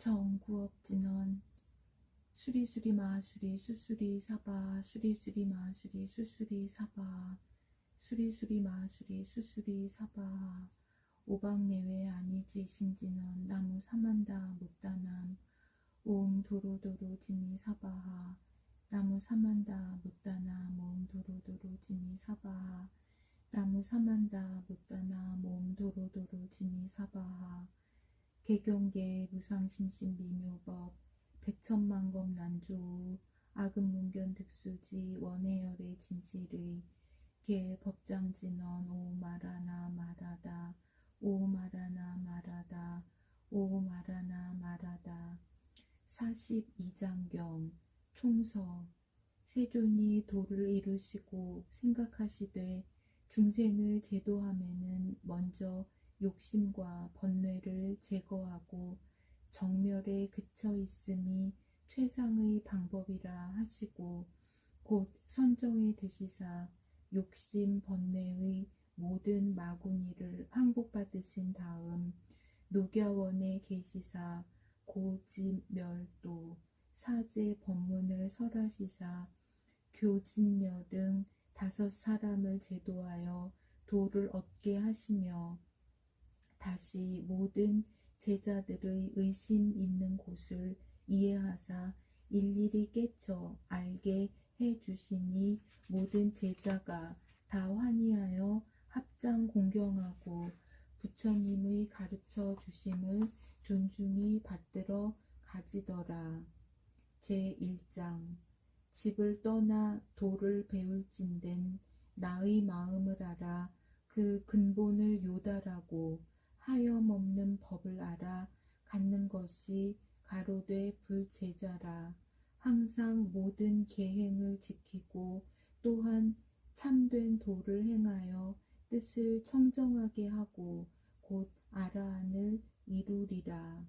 정구업진원 수리수리 마수리 수수리 사바 수리수리 마수리 수수리 사바 수리수리 마수리 수수리 사바 오박내외 아니제신진원 나무 사만다 못다남 오음 도로도로 지미 사바하 나무 사만다 못다나 모음 도로도로 지미 사바하 나무 사만다 못다나 모음 도로도로 지미 사바하 개경계 무상심심 미묘법 백천만검 난조 아금문견 득수지 원해열의 진실의 개 법장진언 오마라나 마라다 오마라나 마라다 오마라나 마라다 42장경 총서 세존이 도를 이루시고 생각하시되 중생을 제도함에는 먼저 욕심과 번뇌를 제거하고 정멸에 그쳐 있음이 최상의 방법이라 하시고 곧 선정에 드시사 욕심 번뇌의 모든 마구니를 항복받으신 다음 녹야원에 계시사 고지멸도 사제 법문을 설하시사 교진녀 등 5사람을 제도하여 도를 얻게 하시며 다시 모든 제자들의 의심 있는 곳을 이해하사 일일이 깨쳐 알게 해주시니 모든 제자가 다 환희하여 합장 공경하고 부처님의 가르쳐 주심을 존중히 받들어 가지더라. 제1장 집을 떠나 도를 배울진된 나의 마음을 알아 그 근본을 요달하고 하염없는 법을 알아 갖는 것이 가로되 불제자라. 항상 모든 계행을 지키고 또한 참된 도를 행하여 뜻을 청정하게 하고 곧 아라한을 이루리라.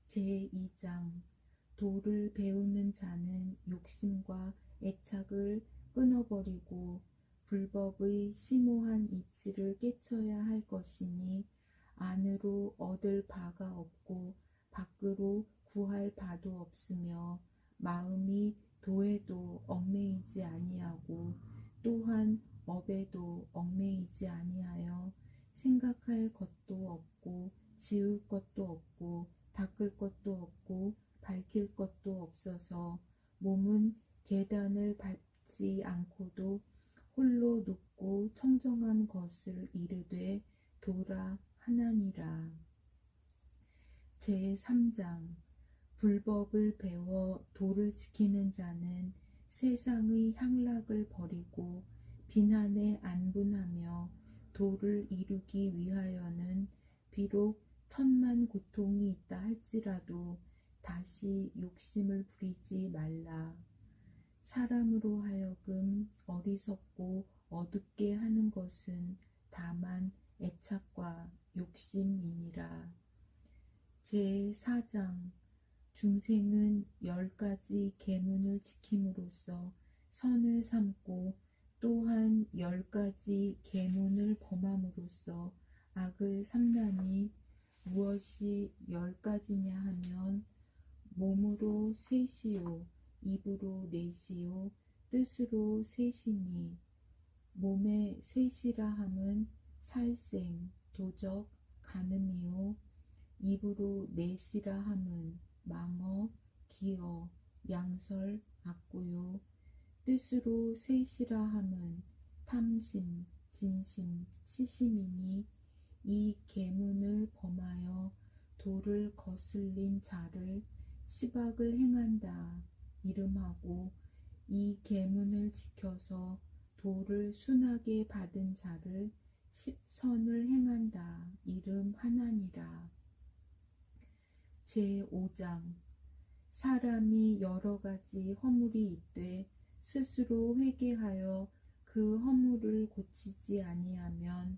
제2장 도를 배우는 자는 욕심과 애착을 끊어버리고 불법의 심오한 이치를 깨쳐야 할 것이니 안으로 얻을 바가 없고 밖으로 구할 바도 없으며 마음이 도에도 얽매이지 아니하고 또한 업에도 얽매이지 아니하여 생각할 것도 없고 지울 것도 없고 닦을 것도 없고 밝힐 것도 없어서 몸은 계단을 밟지 않고도 홀로 높고 청정한 것을 이르되 도라 하나니라. 제3장 불법을 배워 도를 지키는 자는 세상의 향락을 버리고 비난에 안분하며 도를 이루기 위하여는 비록 천만 고통이 있다 할지라도 다시 욕심을 부리지 말라. 사람으로 하여금 어리석고 어둡게 하는 것은 다만 애착과 욕심이니라. 제4장 중생은 10가지 계문을 지킴으로써 선을 삼고 또한 10가지 계문을 범함으로써 악을 삼나니 무엇이 10가지냐 하면 몸으로 셋이요 입으로 넷이요 뜻으로 셋이니 몸에 셋이라 함은 살생, 도적, 간음이요 입으로 넷이라 함은 망어, 기어, 양설, 악구요 뜻으로 셋이라 함은 탐심, 진심, 치심이니 이 계문을 범하여 도를 거슬린 자를 시박을 행한다 이름하고 이 계문을 지켜서 도를 순하게 받은 자를 선을 행한다 이름 하나니라. 제5장 사람이 여러가지 허물이 있되 스스로 회개하여 그 허물을 고치지 아니하면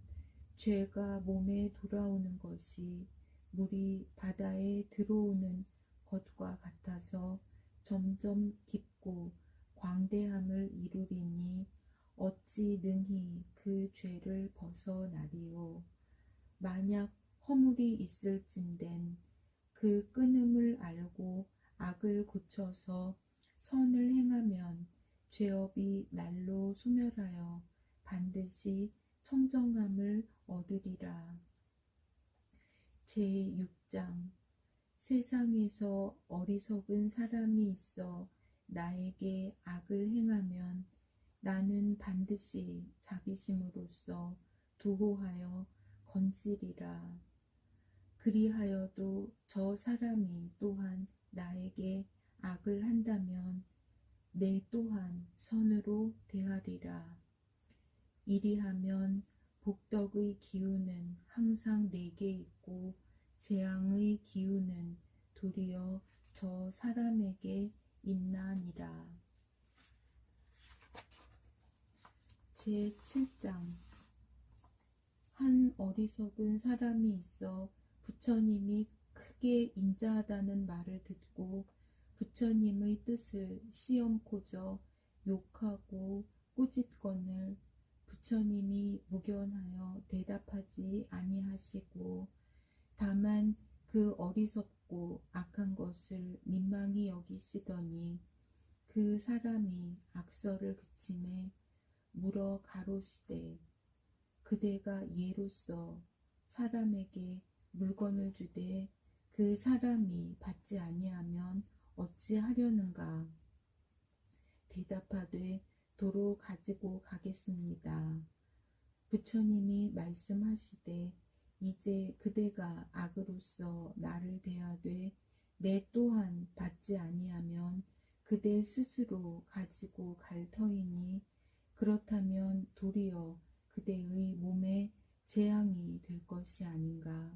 죄가 몸에 돌아오는 것이 물이 바다에 들어오는 것과 같아서 점점 깊고 광대함을 이루리니 어찌 능히 그 죄를 벗어나리요. 만약 허물이 있을진된 그 끊음을 알고 악을 고쳐서 선을 행하면 죄업이 날로 소멸하여 반드시 청정함을 얻으리라. 제6장 세상에서 어리석은 사람이 있어 나에게 악을 행하면 나는 반드시 자비심으로써 두호하여 건지리라. 그리하여도 저 사람이 또한 나에게 악을 한다면 내 또한 선으로 대하리라. 이리하면 복덕의 기운은 항상 내게 있고 재앙의 기운은 도리어 저 사람에게 있나니라. 제7장 한 어리석은 사람이 있어 부처님이 크게 인자하다는 말을 듣고 부처님의 뜻을 시험코저 욕하고 꾸짖거늘 부처님이 무견하여 대답하지 아니하시고 다만 그 어리석고 악한 것을 민망히 여기시더니 그 사람이 악설을 그침에 물어 가로시되 그대가 예로서 사람에게 물건을 주되 그 사람이 받지 아니하면 어찌하려는가. 대답하되 도로 가지고 가겠습니다. 부처님이 말씀하시되 이제 그대가 악으로서 나를 대하되 내 또한 받지 아니하면 그대 스스로 가지고 갈 터이니 그렇다면 도리어 그대의 몸에 재앙이 될 것이 아닌가.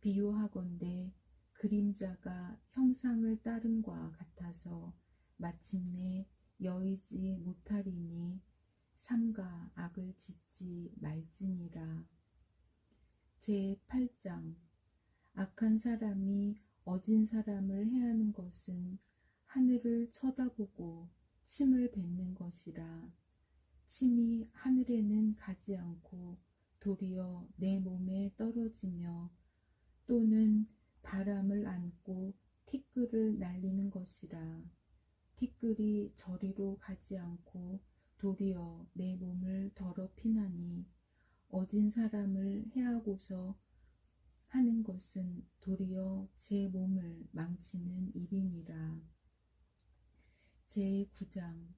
비유하건대 그림자가 형상을 따름과 같아서 마침내 여의지 못하리니 삼가 악을 짓지 말지니라. 제8장 악한 사람이 어진 사람을 해하는 것은 하늘을 쳐다보고 침을 뱉는 것이라. 침이 하늘에는 가지 않고 도리어 내 몸에 떨어지며 또는 바람을 안고 티끌을 날리는 것이라. 티끌이 저리로 가지 않고 도리어 내 몸을 더럽히나니 어진 사람을 해하고서 하는 것은 도리어 제 몸을 망치는 일이니라. 제9장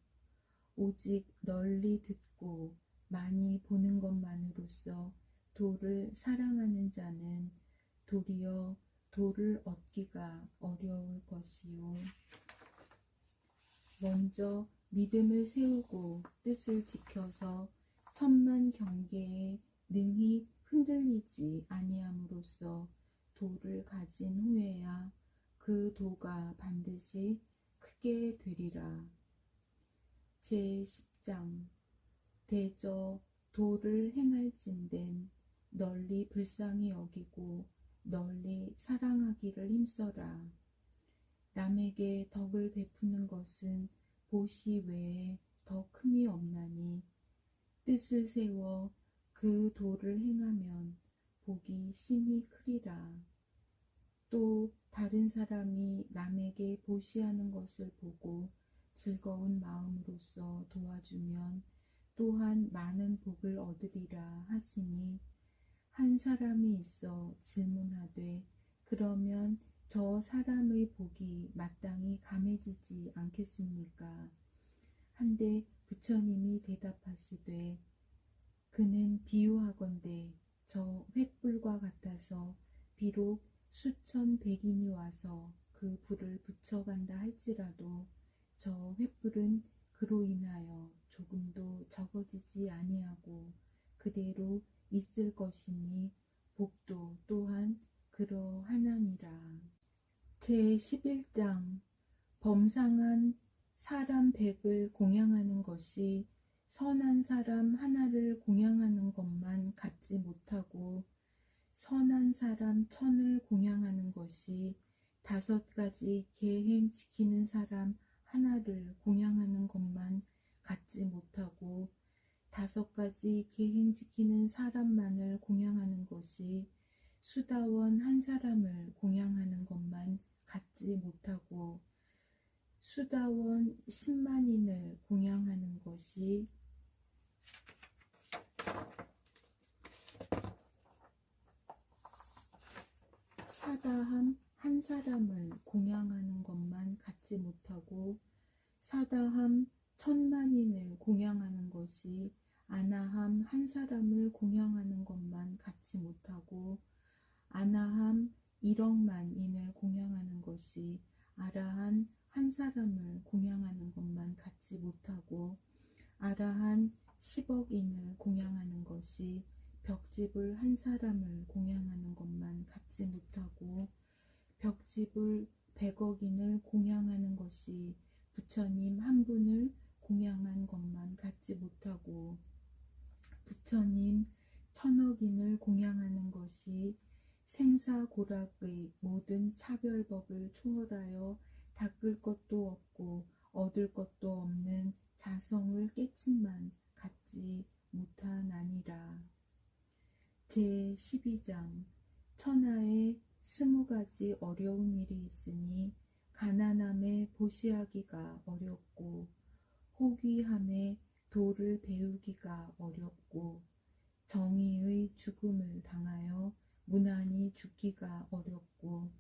오직 널리 듣고 많이 보는 것만으로써 도를 사랑하는 자는 도리어 도를 얻기가 어려울 것이요. 먼저 믿음을 세우고 뜻을 지켜서 천만 경계에 능히 흔들리지 아니함으로써 도를 가진 후에야 그 도가 반드시 크게 되리라. 제10장 대저 도를 행할진된 널리 불쌍히 여기고 널리 사랑하기를 힘써라. 남에게 덕을 베푸는 것은 보시 외에 더 큼이 없나니 뜻을 세워 그 도를 행하면 복이 심히 크리라. 또 다른 사람이 남에게 보시하는 것을 보고 즐거운 마음으로써 도와주면 또한 많은 복을 얻으리라 하시니 한 사람이 있어 질문하되 그러면 저 사람의 복이 마땅히 감해지지 않겠습니까? 한데 부처님이 대답하시되 그는 비유하건대 저 횃불과 같아서 비록 수천 백인이 와서 그 불을 붙여간다 할지라도 저 횃불은 그로 인하여 조금도 적어지지 아니하고 그대로 있을 것이니 복도 또한 그러하나니라. 제11장 범상한 사람 100을 공양하는 것이 선한 사람 하나를 공양하는 것만 같지 못하고 선한 사람 1000을 공양하는 것이 5가지 계행 지키는 사람 하나를 공양하는 것만 같지 못하고 5가지 계행 지키는 사람만을 공양하는 것이 수다원 한 사람을 공양하는 것만 갖지 못하고 수다원 10만인을 공양하는 것이 사다함 한 사람을 공양하는 것만 갖지 못하고 사다함 1000만인을 공양하는 것이 아나함 한 사람을 공양하는 것만 갖지 못하고 아나함 1억만인을 공양하는 것이 아라한 한 사람을 공양하는 것만 갖지 못하고 아라한 10억인을 공양하는 것이 벽집을 한 사람을 공양하는 것만 갖지 못하고 벽집을 100억인을 공양하는 것이 부처님 한 분을 공양한 것만 갖지 못하고 부처님 1000억인을 공양하는 것이 생사고락의 모든 차별법을 초월하여 닦을 것도 없고 얻을 것도 없는 자성을 깨침만 갖지 못하나니라. 제12장 천하에 20가지 어려운 일이 있으니 가난함에 보시하기가 어렵고 호귀함에 도를 배우기가 어렵고 정의의 죽음을 당하여 무난히 죽기가 어렵고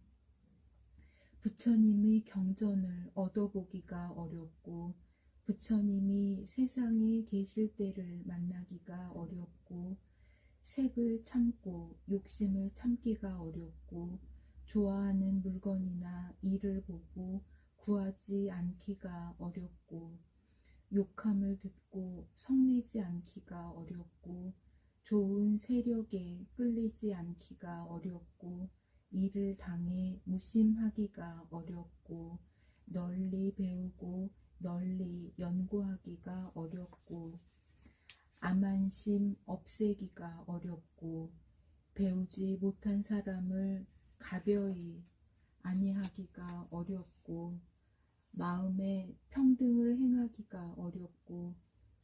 부처님의 경전을 얻어보기가 어렵고 부처님이 세상에 계실 때를 만나기가 어렵고 색을 참고 욕심을 참기가 어렵고 좋아하는 물건이나 일을 보고 구하지 않기가 어렵고 욕함을 듣고 성내지 않기가 어렵고 좋은 세력에 끌리지 않기가 어렵고 이를 당해 무심하기가 어렵고 널리 배우고 널리 연구하기가 어렵고 암한심 없애기가 어렵고 배우지 못한 사람을 가벼이 아니하기가 어렵고 마음에 평등을 행하기가 어렵고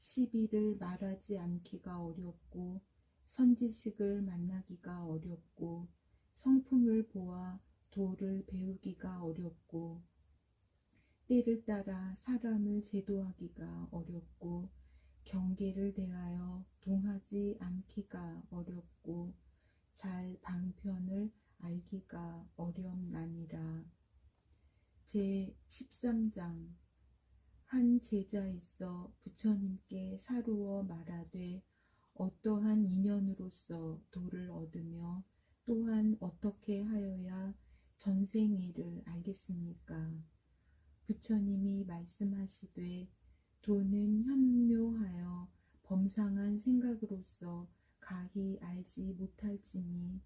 시비를 말하지 않기가 어렵고 선지식을 만나기가 어렵고 성품을 보아 도를 배우기가 어렵고 때를 따라 사람을 제도하기가 어렵고 경계를 대하여 동하지 않기가 어렵고 잘 방편을 알기가 어렵나니라. 제13장 한 제자 있어 부처님께 사루어 말하되 어떠한 인연으로서 도를 얻으며 또한 어떻게 하여야 전생일을 알겠습니까? 부처님이 말씀하시되 도는 현묘하여 범상한 생각으로서 가히 알지 못할지니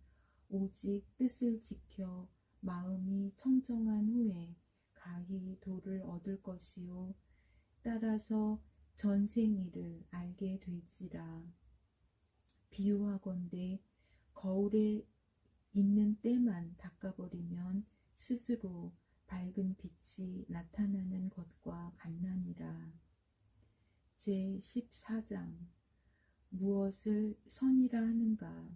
오직 뜻을 지켜 마음이 청정한 후에 가히 도를 얻을 것이요 따라서 전생일을 알게 될지라. 비유하건대 거울에 있는 때만 닦아버리면 스스로 밝은 빛이 나타나는 것과 같나니라. 제14장 무엇을 선이라 하는가?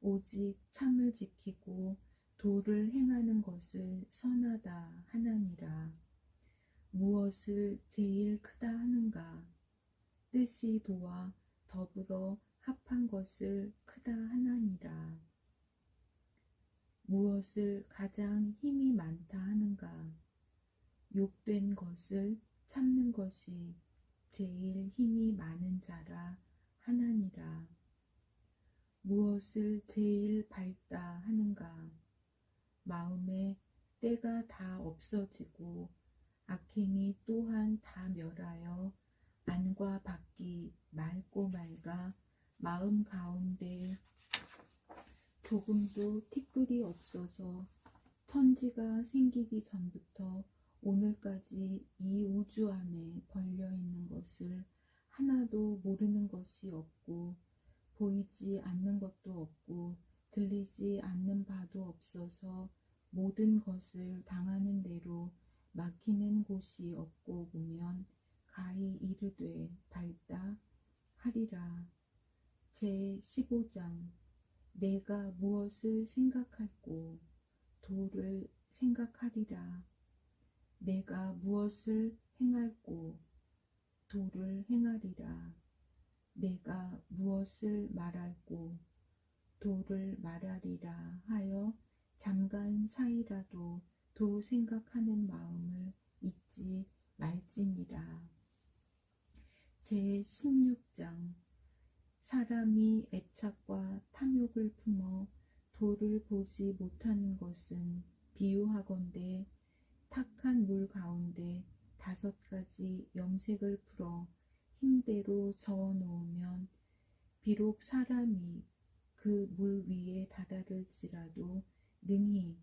오직 참을 지키고 도를 행하는 것을 선하다 하나니라. 무엇을 제일 크다 하는가? 뜻이 도와 더불어 합한 것을 크다 하나니라. 무엇을 가장 힘이 많다 하는가? 욕된 것을 참는 것이 제일 힘이 많은 자라 하나니라. 무엇을 제일 밝다 하는가? 마음에 때가 다 없어지고 악행이 또한 다 멸하여 안과 밖이 맑고 맑아 마음 가운데 조금도 티끌이 없어서 천지가 생기기 전부터 오늘까지 이 우주 안에 벌려있는 것을 하나도 모르는 것이 없고 보이지 않는 것도 없고 들리지 않는 바도 없어서 모든 것을 당하는 대로 막히는 곳이 없고 보면 가히 이르되 밝다 하리라. 제15장 내가 무엇을 생각할꼬 도를 생각하리라. 내가 무엇을 행할꼬 도를 행하리라. 내가 무엇을 말할꼬 도를 말하리라 하여 잠깐 사이라도 도 생각하는 마음을 잊지 말지니라. 제16장 사람이 애착과 탐욕을 품어 도를 보지 못하는 것은 비유하건대 탁한 물 가운데 5가지 염색을 풀어 힘대로 저어 놓으면 비록 사람이 그 물 위에 다다를지라도 능히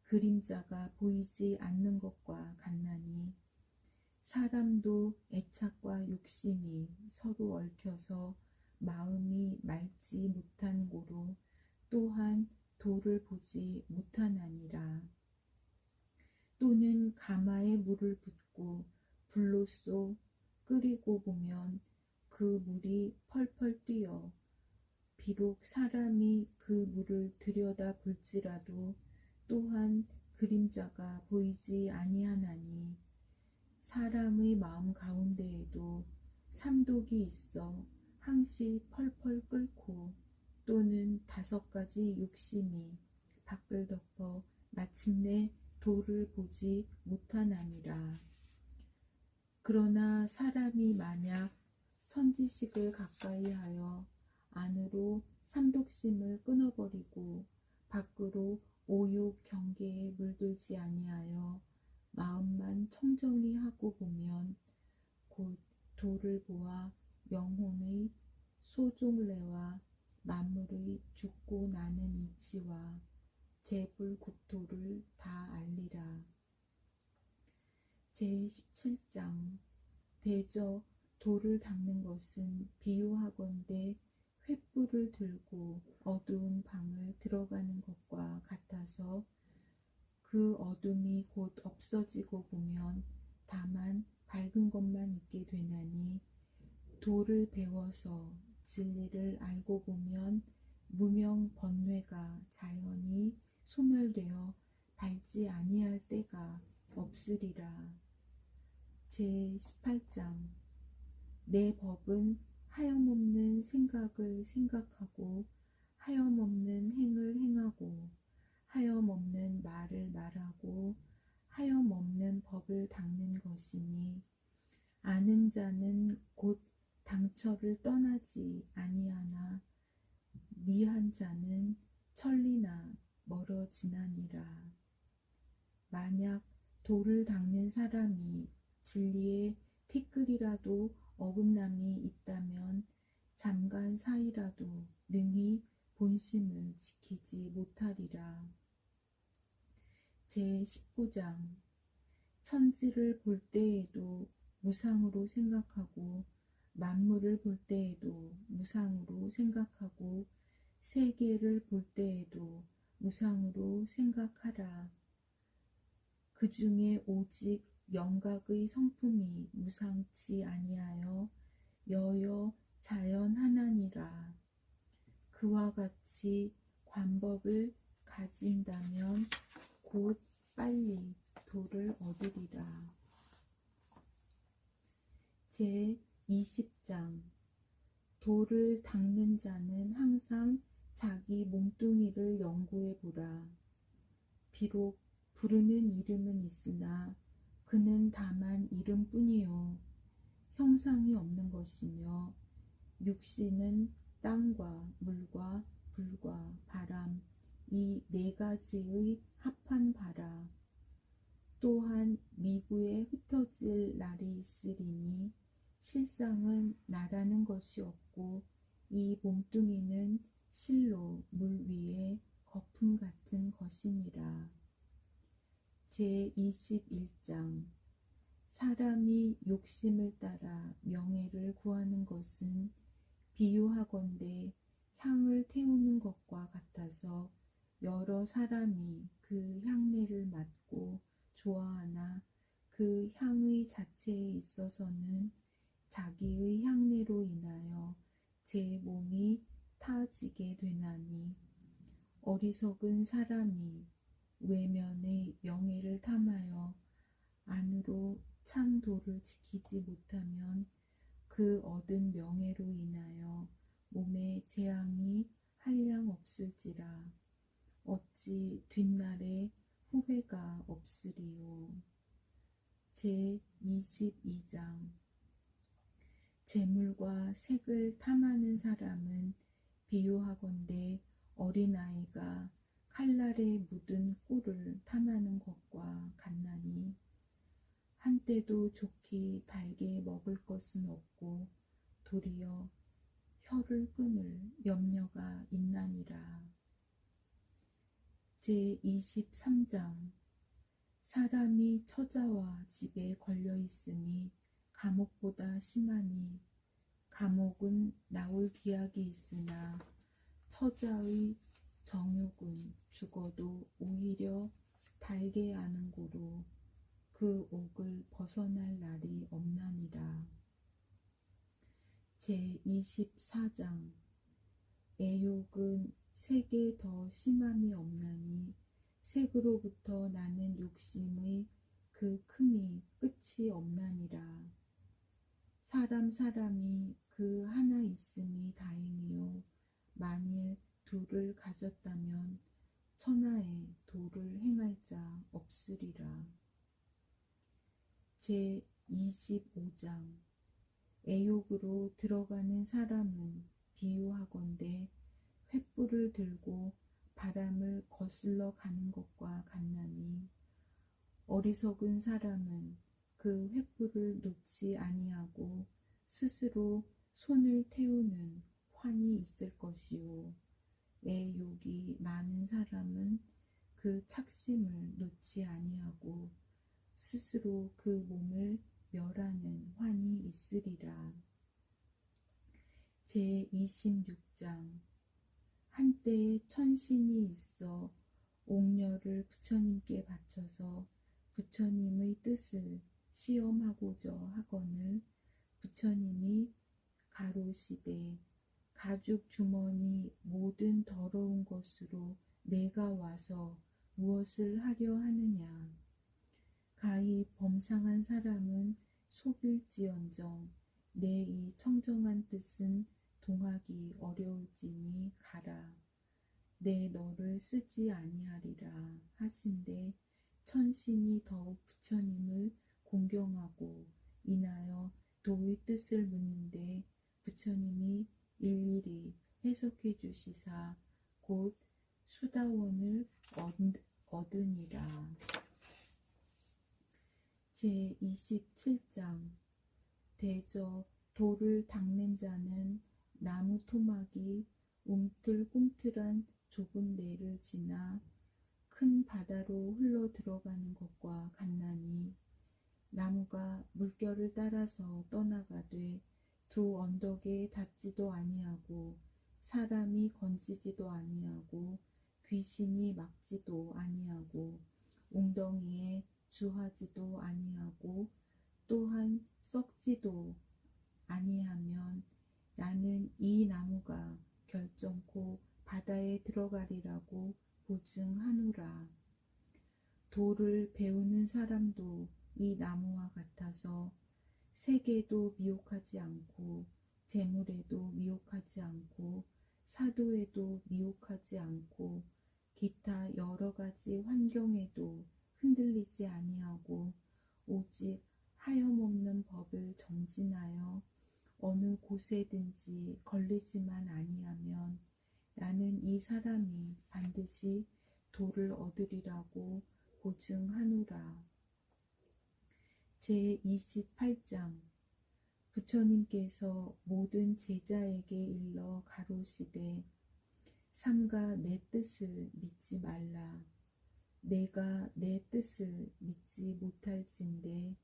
그림자가 보이지 않는 것과 같나니 사람도 애착과 욕심이 서로 얽혀서 마음이 맑지 못한 고로 또한 도를 보지 못하나니라. 또는 가마에 물을 붓고 불로써 끓이고 보면 그 물이 펄펄 뛰어 비록 사람이 그 물을 들여다 볼지라도 또한 그림자가 보이지 아니하나니 사람의 마음 가운데에도 삼독이 있어 항시 펄펄 끓고 또는 5가지 욕심이 밖을 덮어 마침내 도를 보지 못하나니라. 그러나 사람이 만약 선지식을 가까이 하여 안으로 삼독심을 끊어버리고 밖으로 오욕 경계에 물들지 아니하여 마음만 청정히 하고 보면 곧 도를 보아 영혼의 소종례와 만물의 죽고 나는 이치와 재불국토를 다 알리라. 제17장 대저 도를 닦는 것은 비유하건대 횃불을 들고 어두운 방을 들어가는 것과 같아서 그 어둠이 곧 없어지고 보면 다만 밝은 것만 있게 되나니 도를 배워서 진리를 알고 보면 무명 번뇌가 자연히 소멸되어 밝지 아니할 때가 없으리라. 제18장 내 법은 하염없는 생각을 생각하고 하염없는 행을 행하고 하염없는 말을 말하고 하염없는 법을 닦는 것이니 아는 자는 곧 당처를 떠나지 아니하나 미한 자는 천리나 멀어지나니라. 만약 도를 닦는 사람이 진리에 티끌이라도 어긋남이 있다면 잠깐 사이라도 능히 본심을 지키지 못하리라. 제19장 천지를 볼 때에도 무상으로 생각하고 만물을 볼 때에도 무상으로 생각하고 세계를 볼 때에도 무상으로 생각하라. 그 중에 오직 영각의 성품이 무상치 아니하여 여여 자연 하나니라. 그와 같이 관법을 가진다면 곧 빨리 도를 얻으리라. 제20장 도를 닦는 자는 항상 자기 몸뚱이를 연구해 보라. 비록 부르는 이름은 있으나 그는 다만 이름뿐이요 형상이 없는 것이며 육신은 땅과 물과 불과 바람 이 4가지의 합한 바라. 또한 미구에 흩어질 날이 있으리니 실상은 나라는 것이 없고 이 몸뚱이는 실로 물 위에 거품 같은 것이니라. 제21장 사람이 욕심을 따라 명예를 구하는 것은 비유하건대 향을 태우는 것과 같아서 여러 사람이 그 향내를 맡고 좋아하나 그 향의 자체에 있어서는 자기의 향내로 인하여 제 몸이 타지게 되나니 어리석은 사람이 외면의 명예를 탐하여 안으로 참 도를 지키지 못하면 그 얻은 명예로 인하여 몸에 재앙이 한량 없을지라. 어찌 뒷날에 후회가 없으리요. 제22장. 재물과 색을 탐하는 사람은 비유하건대 어린아이가 칼날에 묻은 꿀을 탐하는 것과 같나니 한때도 좋게 달게 먹을 것은 없고 도리어 혀를 끊을 염려가 있나니라. 제23장. 사람이 처자와 집에 걸려 있음이 감옥보다 심하니 감옥은 나올 기약이 있으나 처자의 정욕은 죽어도 오히려 달게 아는 고로 그 옥을 벗어날 날이 없나니라. 제24장. 애욕은 색에 더 심함이 없나니 색으로부터 나는 욕심의 그 큼이 끝이 없나니라. 사람이 그 하나 있음이 다행이요 만일 둘을 가졌다면 천하에 도를 행할 자 없으리라. 제25장. 애욕으로 들어가는 사람은 비유하건대 횃불을 들고 바람을 거슬러 가는 것과 같나니 어리석은 사람은 그 횃불을 놓지 아니하고 스스로 손을 태우는 환이 있을 것이요 애욕이 많은 사람은 그 착심을 놓지 아니하고 스스로 그 몸을 멸하는 환이 있으리라. 제26장. 한때에 천신이 있어 옥녀를 부처님께 바쳐서 부처님의 뜻을 시험하고자 하거늘 부처님이 가로시되 가죽 주머니 모든 더러운 것으로 내가 와서 무엇을 하려 하느냐. 가히 범상한 사람은 속일지언정 내 이 청정한 뜻은 동하기 어려울지니 가라. 내 너를 쓰지 아니하리라 하신대 천신이 더욱 부처님을 공경하고 인하여 도의 뜻을 묻는데 부처님이 일일이 해석해 주시사 곧 수다원을 얻으니라. 제27장. 대저 돌을 닦는 자는 나무 토막이 움틀꿈틀한 좁은 내를 지나 큰 바다로 흘러 들어가는 것과 같나니 나무가 물결을 따라서 떠나가되 두 언덕에 닿지도 아니하고 사람이 건지지도 아니하고 귀신이 막지도 아니하고 웅덩이에 주하지도 아니하고 또한 썩지도 아니하면 나는 이 나무가 결정코 바다에 들어가리라고 보증하노라. 도를 배우는 사람도 이 나무와 같아서 세계도 미혹하지 않고 재물에도 미혹하지 않고 사도에도 미혹하지 않고 기타 여러 가지 환경에도 흔들리지 아니하고 오직 하염없는 법을 정진하여 어느 곳에든지 걸리지만 아니하면 나는 이 사람이 반드시 도를 얻으리라고 보증하노라. 제28장. 부처님께서 모든 제자에게 일러 가로시되 삼가 내 뜻을 믿지 말라. 내가 내 뜻을 믿지 못할진대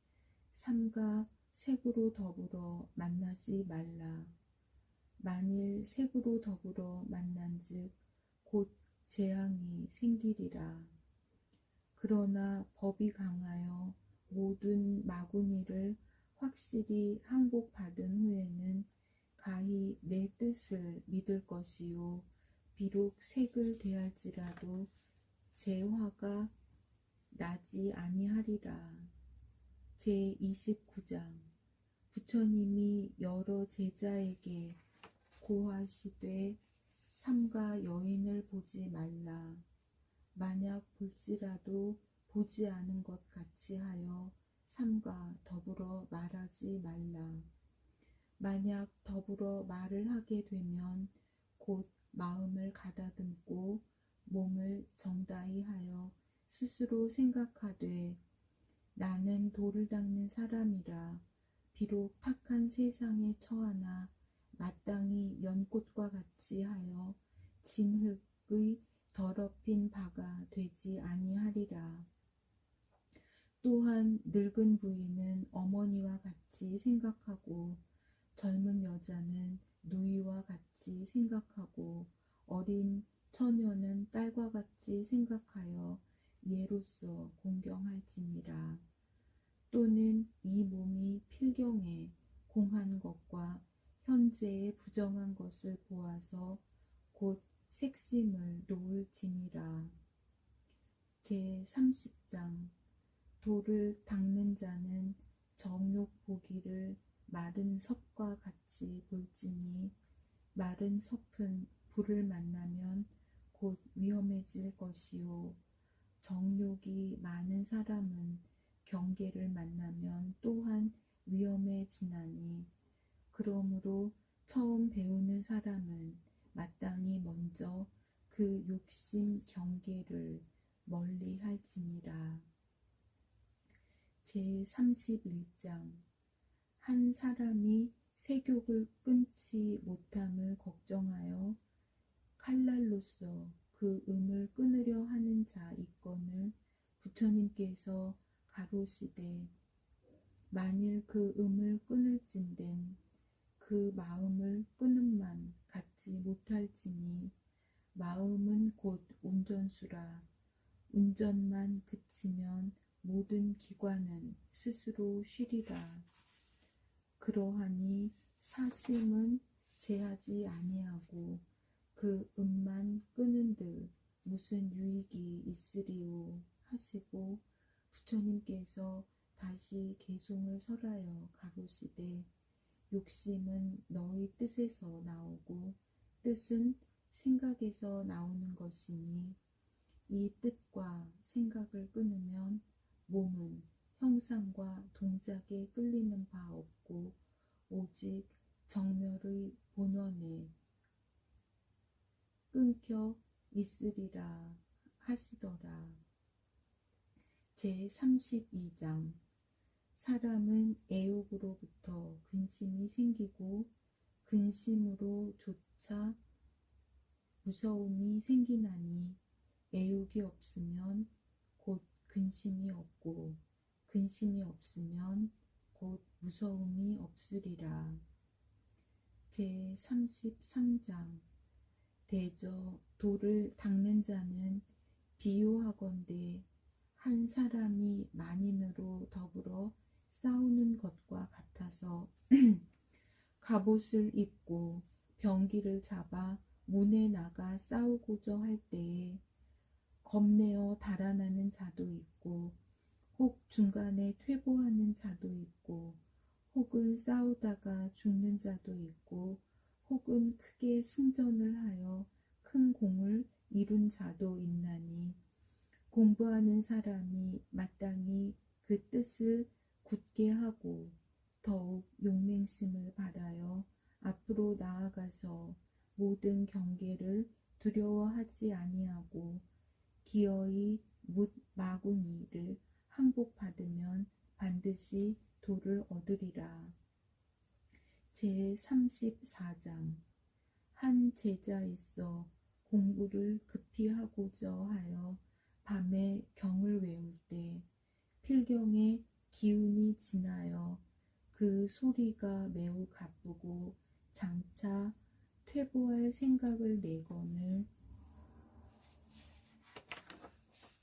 삼가 색으로 더불어 만나지 말라. 만일 색으로 더불어 만난즉 곧 재앙이 생기리라. 그러나 법이 강하여 모든 마구니를 확실히 항복받은 후에는 가히 내 뜻을 믿을 것이요 비록 색을 대할지라도 제 화가 나지 아니하리라. 제29장 부처님이 여러 제자에게 고하시되 삼가 여인을 보지 말라. 만약 볼지라도 보지 않은 것 같이 하여 삼가 더불어 말하지 말라. 만약 더불어 말을 하게 되면 곧 마음을 가다듬고 몸을 정다히 하여 스스로 생각하되 나는 돌을 닦는 사람이라. 비록 탁한 세상에 처하나 마땅히 연꽃과 같이 하여 진흙의 더럽힌 바가 되지 아니하리라. 또한 늙은 부인은 어머니와 같이 생각하고 젊은 여자는 누이와 같이 생각하고 어린 처녀는 딸과 같이 생각하여 예로서 공경할지니라. 또는 이 몸이 필경에 공한 것과 현재의 부정한 것을 보아서 곧 색심을 놓을지니라. 제30장 돌을 닦는 자는 정욕 보기를 마른 섭과 같이 볼지니 마른 섭은 불을 만나면 곧 위험해질 것이요 정욕이 많은 사람은 경계를 만나면 또한 위험해지나니 그러므로 처음 배우는 사람은 마땅히 먼저 그 욕심 경계를 멀리 할지니라. 제31장 한 사람이 색욕을 끊지 못함을 걱정하여 칼날로서 그 음을 끊으려 하는 자 있거늘 부처님께서 가로시되 만일 그 음을 끊을진된 그 마음을 끊음만 갖지 못할지니 마음은 곧 운전수라. 운전만 그치면 모든 기관은 스스로 쉬리라. 그러하니 사심은 제하지 아니하고 그 음만 끄는들 무슨 유익이 있으리오 하시고 부처님께서 다시 개송을 설하여 가로시되 욕심은 너희 뜻에서 나오고 뜻은 생각에서 나오는 것이니 이 뜻과 생각을 끊으면 몸은 형상과 동작에 끌리는 바 없고 오직 정멸의 본원에 끊겨 있으리라 하시더라. 제32장 사람은 애욕으로부터 근심이 생기고 근심으로 조차 무서움이 생기나니 애욕이 없으면 곧 근심이 없고 근심이 없으면 곧 무서움이 없으리라. 제33장 대저 돌을 닦는 자는 비유하건대 한 사람이 만인으로 더불어 싸우는 것과 같아서 갑옷을 입고 병기를 잡아 문에 나가 싸우고자 할 때에 겁내어 달아나는 자도 있고 혹 중간에 퇴보하는 자도 있고 혹은 싸우다가 죽는 자도 있고 혹은 크게 승전을 하여 큰 공을 이룬 자도 있나니 공부하는 사람이 마땅히 그 뜻을 굳게 하고 더욱 용맹심을 바라여 앞으로 나아가서 모든 경계를 두려워하지 아니하고 기어이 묻 마구니를 항복받으면 반드시 도를 얻으리라. 제34장 한 제자 있어 공부를 급히 하고자 하여 밤에 경을 외울 때 필경의 기운이 지나여 그 소리가 매우 가쁘고 장차 퇴보할 생각을 내거늘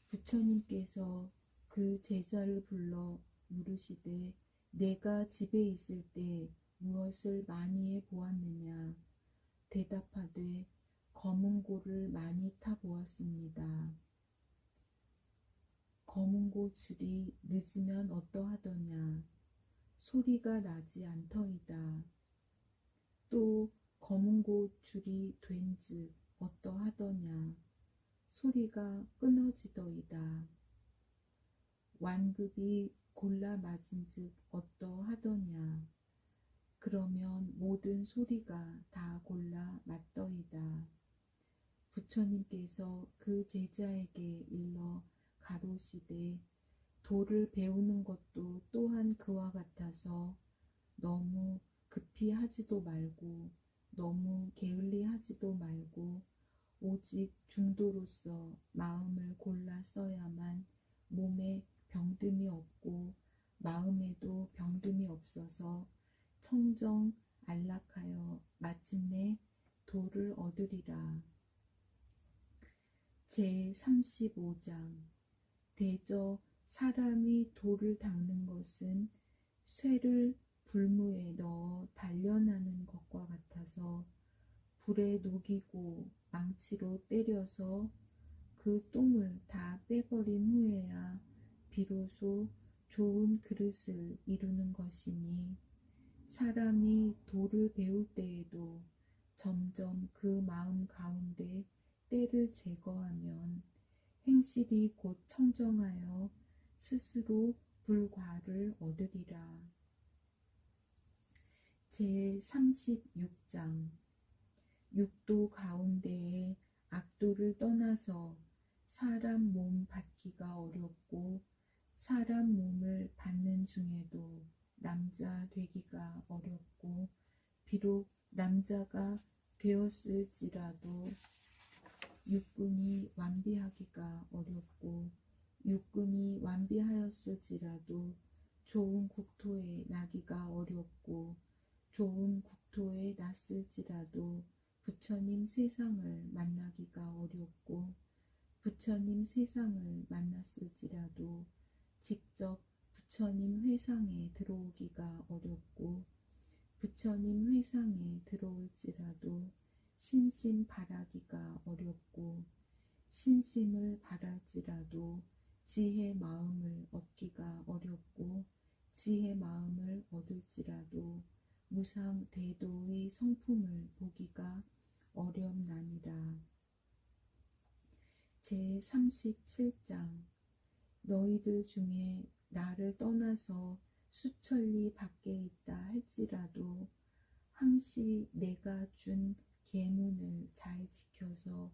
부처님께서 그 제자를 불러 물으시되 내가 집에 있을 때 무엇을 많이 해 보았느냐? 대답하되 거문고를 많이 타 보았습니다. 거문고 줄이 늦으면 어떠하더냐? 소리가 나지 않더이다. 또 거문고 줄이 된즉 어떠하더냐? 소리가 끊어지더이다. 완급이 골라 맞은즉 어떠하더냐? 그러면 모든 소리가 다 골라 맞더이다. 부처님께서 그 제자에게 일러 가로시되 도를 배우는 것도 또한 그와 같아서 너무 급히 하지도 말고 너무 게을리 하지도 말고 오직 중도로서 마음을 골라 써야만 몸에 병듦이 없고 마음에도 병듦이 없어서 청정 안락하여 마침내 도를 얻으리라. 제35장 대저 사람이 돌을 닦는 것은 쇠를 불무에 넣어 단련하는 것과 같아서 불에 녹이고 망치로 때려서 그 똥을 다 빼버린 후에야 비로소 좋은 그릇을 이루는 것이니 사람이 도를 배울 때에도 점점 그 마음 가운데 때를 제거하면 행실이 곧 청정하여 스스로 불과를 얻으리라. 제36장 육도 가운데에 악도를 떠나서 사람 몸 받기가 어렵고 사람 몸을 받는 중에도 남자 되기가 어렵고 비록 남자가 되었을지라도 육군이 완비하기가 어렵고 육군이 완비하였을지라도 좋은 국토에 나기가 어렵고 좋은 국토에 났을지라도 부처님 세상을 만나기가 어렵고 부처님 세상을 만났을지라도 직접 부처님 회상에 들어오기가 어렵고 부처님 회상에 들어올지라도 신심 바라기가 어렵고 신심을 바랄지라도 지혜 마음을 얻기가 어렵고 지혜 마음을 얻을지라도 무상 대도의 성품을 보기가 어렵나니라. 제37장 너희들 중에 나를 떠나서 수천리 밖에 있다 할지라도 항시 내가 준 계문을 잘 지켜서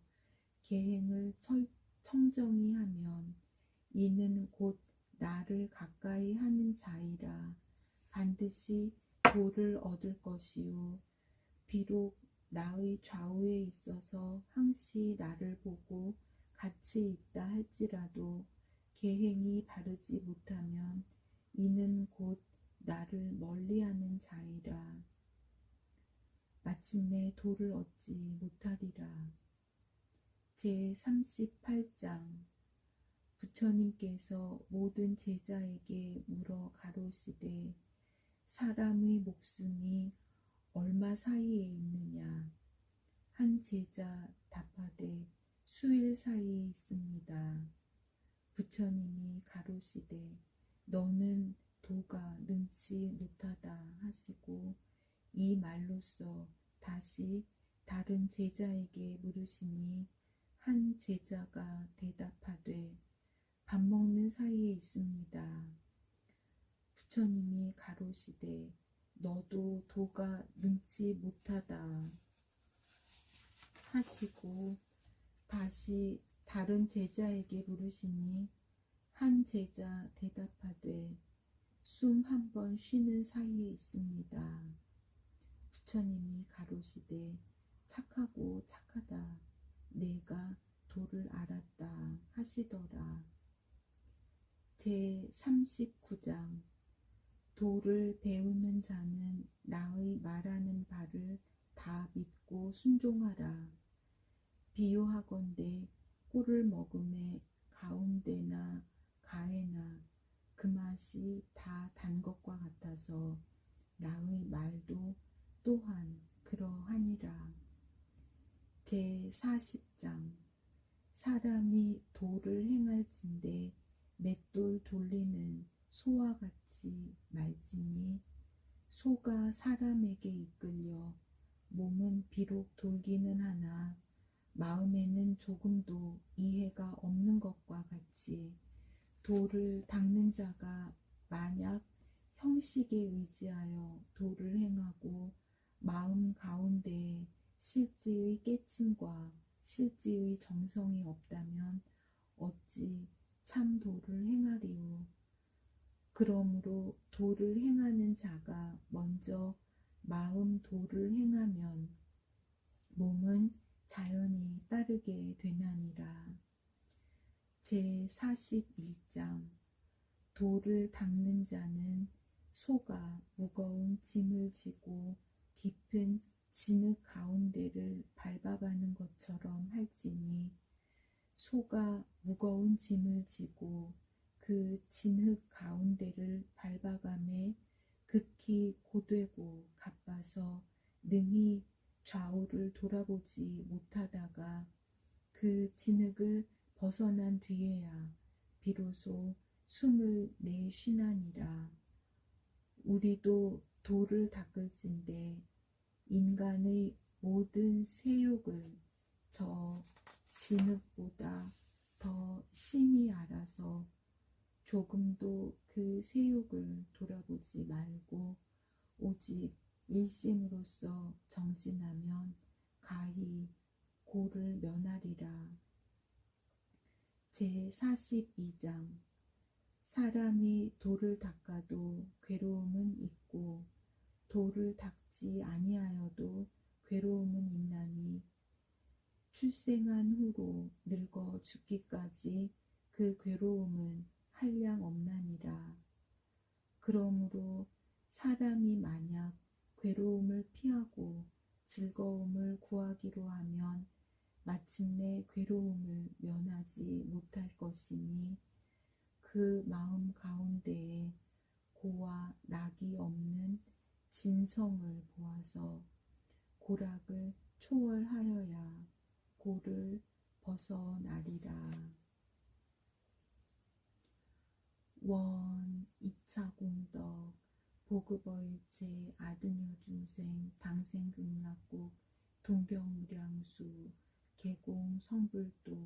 계행을 청정히 하면 이는 곧 나를 가까이 하는 자이라 반드시 도를 얻을 것이요 비록 나의 좌우에 있어서 항시 나를 보고 같이 있다 할지라도 계행이 바르지 못하면 이는 곧 나를 멀리하는 자이라 마침내 도를 얻지 못하리라. 제38장 부처님께서 모든 제자에게 물어 가로시되 사람의 목숨이 얼마 사이에 있느냐? 한 제자 답하되 수일 사이에 있습니다. 부처님이 가로시되 너는 도가 능치 못하다 하시고 이 말로써 다시 다른 제자에게 물으시니 한 제자가 대답하되 밥 먹는 사이에 있습니다. 부처님이 가로시되 너도 도가 능치 못하다 하시고 다시 다른 제자에게 물으시니 한 제자 대답하되 숨 한 번 쉬는 사이에 있습니다. 부처님이 가로시되 착하고 착하다 내가 도를 알았다 하시더라. 제39장 도를 배우는 자는 나의 말하는 바를 다 믿고 순종하라. 비유하건대 꿀을 먹음에 가운데나 가해나 그 맛이 다 단 것과 같아서 나의 말도 또한 그러하니라. 제40장 사람이 도를 행할진대 맷돌 돌리는 소와 같이 말지니 소가 사람에게 이끌려 몸은 비록 돌기는 하나 마음에는 조금도 이해가 없는 것과 같이 도를 닦는 자가 만약 형식에 의지하여 도를 행하고 마음 가운데에 실지의 깨침과 실지의 정성이 없다면 어찌 참 도를 행하리요. 그러므로 도를 행하는 자가 먼저 마음 도를 행하면 몸은 자연히 따르게 되나니라. 제41장 도를 닦는 자는 소가 무거운 짐을 지고 깊은 진흙 가운데를 밟아가는 것처럼 할지니 소가 무거운 짐을 지고 그 진흙 가운데를 밟아가매 극히 고되고 가빠서 능히 좌우를 돌아보지 못하다가 그 진흙을 벗어난 뒤에야 비로소 숨을 내쉬나니라. 우리도 도를 닦을진대 인간의 모든 세욕을 저 진흙보다 더 심히 알아서 조금도 그 세욕을 돌아보지 말고 오직 일심으로써 정진하면 가히 고를 면하리라. 제42장 사람이 돌을 닦아도 괴로움은 있고 돌을 닦지 아니하여도 괴로움은 있나니 출생한 후로 늙어 죽기까지 그 괴로움은 한량 없나니라. 그러므로 사람이 만약 괴로움을 피하고 즐거움을 구하기로 하면 마침내 괴로움을 면하지 못할 것이니 그 마음 가운데에 고와 낙이 없는 진성을 보아서 고락을 초월하여야 고를 벗어나리라. 원 2차 공덕 보급어일체 아드녀 중생 당생극락국 동경무량수 계공 성불도